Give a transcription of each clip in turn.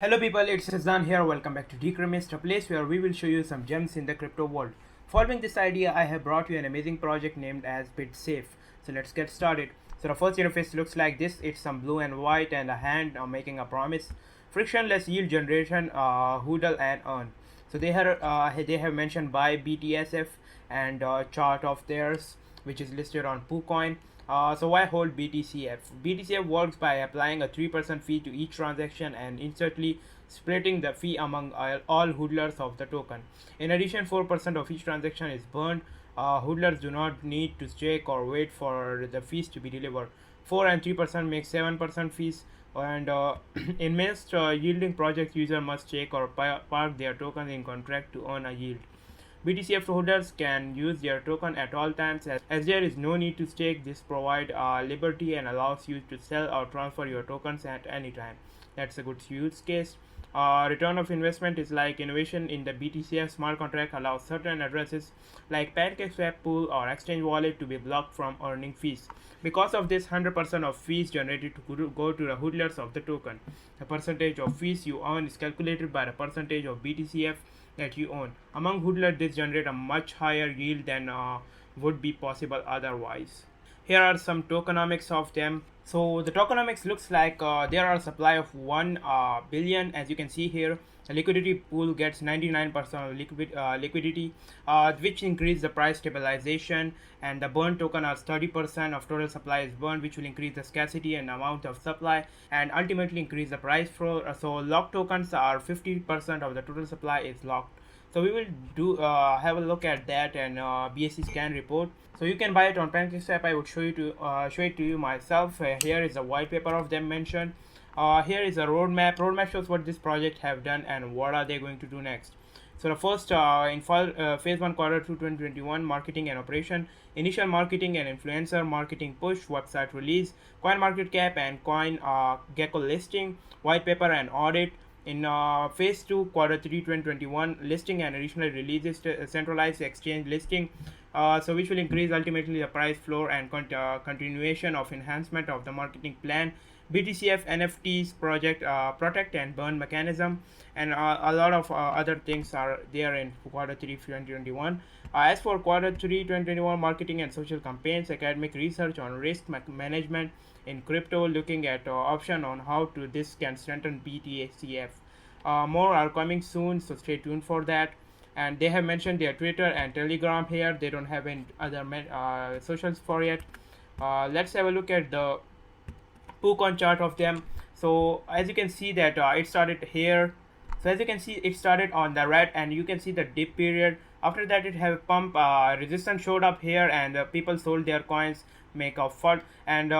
Hello people, it's Shazan here. Welcome back to Decremist, a place where we will show you some gems in the crypto world. Following this idea, I have brought you an amazing project named as BitSafe. So let's get started. So the first interface looks like this. It's some blue and white and a hand making a promise. Frictionless yield generation, HODL and earn. So they have mentioned buy BTSF and chart of theirs, which is listed on PooCoin. So why hold BTCF? BTCF works by applying a 3% fee to each transaction and instantly splitting the fee among all hodlers of the token. In addition, 4% of each transaction is burned. Hodlers do not need to stake or wait for the fees to be delivered. 4 and 3% make 7% fees, and in most yielding projects, user must stake or park their tokens in contract to earn a yield. BTCF holders can use their token at all times as there is no need to stake. This provides liberty and allows you to sell or transfer your tokens at any time. That's a good use case. Return of investment is like innovation in the BTCF smart contract allows certain addresses like PancakeSwap pool or exchange wallet to be blocked from earning fees. Because of this, 100% of fees generated to go to the hodlers of the token. The percentage of fees you earn is calculated by the percentage of BTCF that you own. Among hodlers, this generates a much higher yield than would be possible otherwise. Here are some tokenomics of them. So the tokenomics looks like there are a supply of 1 billion. As you can see here, the liquidity pool gets 99% of liquidity, which increase the price stabilization, and the burn token are 30% of total supply is burned, which will increase the scarcity and amount of supply and ultimately increase the price floor. So locked tokens are 50% of the total supply is locked. So we will do have a look at that and BSC scan report. So you can buy it on PancakeSwap. I would show it to you myself. Here is a white paper of them mentioned. Here is a roadmap. Roadmap shows what this project have done and what are they going to do next. So the first in phase 1 quarter 2 2021 marketing and operation, initial marketing and influencer marketing push, website release, coin market cap and coin gecko listing, white paper and audit. In phase 2 quarter 3 2021 listing and additional releases to centralized exchange listing, so which will increase ultimately the price floor and continuation of enhancement of the marketing plan. BTCF NFTs project protect and burn mechanism, and a lot of other things are there in quarter 3 2021. As for quarter 3 2021 marketing and social campaigns, academic research on risk management in crypto, looking at option on how to this can strengthen BTCF. More are coming soon, so stay tuned for that. And they have mentioned their Twitter and Telegram here. They don't have any other socials for yet. Let's have a look at the PooCoin chart of them. So as you can see that it started here. So as you can see, it started on the red, and you can see the dip period. After that, it have pump resistance showed up here, and people sold their coins, make a FUD, and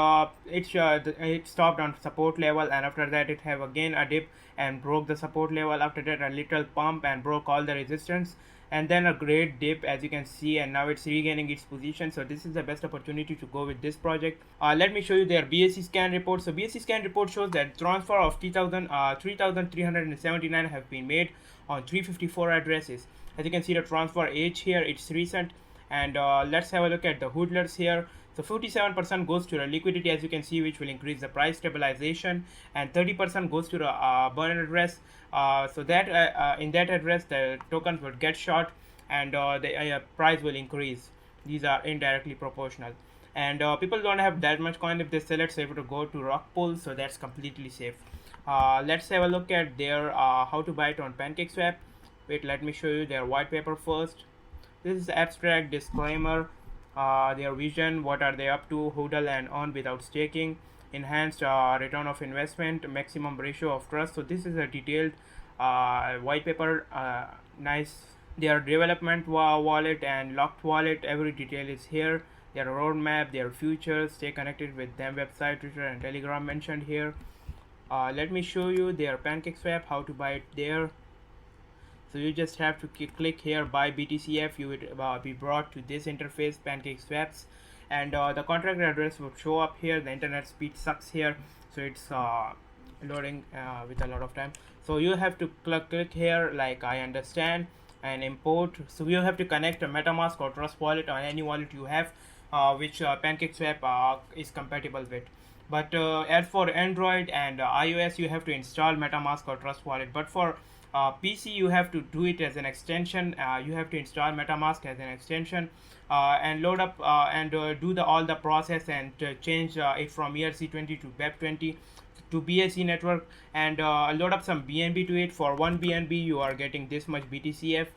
it stopped on support level, and after that, it have again a dip and broke the support level. After that, a little pump and broke all the resistance, and then a great dip, as you can see, and now it's regaining its position. So this is the best opportunity to go with this project. Let me show you their BSC scan report. So BSC scan report shows that transfer of 3,379 have been made on 354 addresses. As you can see the transfer age here, it's recent. And let's have a look at the hodlers here. So 57% goes to the liquidity, as you can see, which will increase the price stabilization, and 30% goes to the burn address. So that in that address the tokens will get short, and the price will increase. These are indirectly proportional, and people don't have that much coin. If they sell it, safe to go to rock pool, so that's completely safe. Let's have a look at their how to buy it on PancakeSwap. Wait, let me show you their white paper first. This is abstract disclaimer, their vision, what are they up to, hodl and earn without staking, enhanced return of investment, maximum ratio of trust. So this is a detailed white paper, nice. Their development wallet and locked wallet, every detail is here. Their roadmap, their futures, stay connected with them website, Twitter and Telegram mentioned here. Let me show you their PancakeSwap, how to buy it there. So you just have to click here buy BTCF. You would be brought to this interface, PancakeSwaps, and the contract address would show up here. The internet speed sucks here, so it's loading with a lot of time. So you have to click here like I understand and import. So you have to connect a MetaMask or Trust wallet or any wallet you have which PancakeSwap is compatible with. But as for Android and iOS, you have to install MetaMask or Trust Wallet. But for PC, you have to do it as an extension. You have to install MetaMask as an extension and load up and do the all the process and change it from ERC20 to WEB20 to BSC network, and load up some BNB to it. For one BNB, you are getting this much BTCF.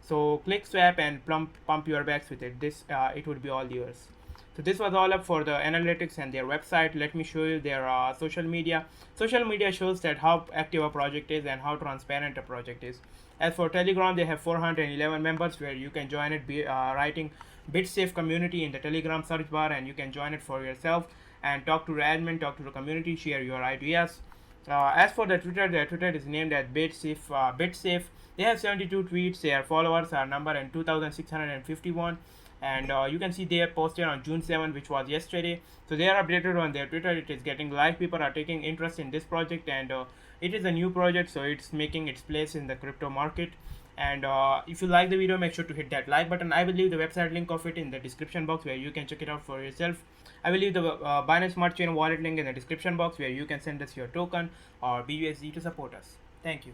So click swap and pump your bags with it. This it would be all yours. So this was all up for the analytics and their website. Let me show you their social media. Social media shows that how active a project is and how transparent a project is. As for Telegram, they have 411 members where you can join it, writing BitSafe community in the Telegram search bar, and you can join it for yourself and talk to the admin, talk to the community, share your ideas. As for the Twitter is named as BitSafe. BitSafe. They have 72 tweets. Their followers are number and 2,651, and you can see they have posted on June 7, which was yesterday. So they are updated on their Twitter. It is getting live. People are taking interest in this project, and it is a new project, so it's making its place in the crypto market. And if you like the video, make sure to hit that like button. I will leave the website link of it in the description box where you can check it out for yourself. I will leave the Binance Smart Chain wallet link in the description box where you can send us your token or BUSD to support us. Thank you.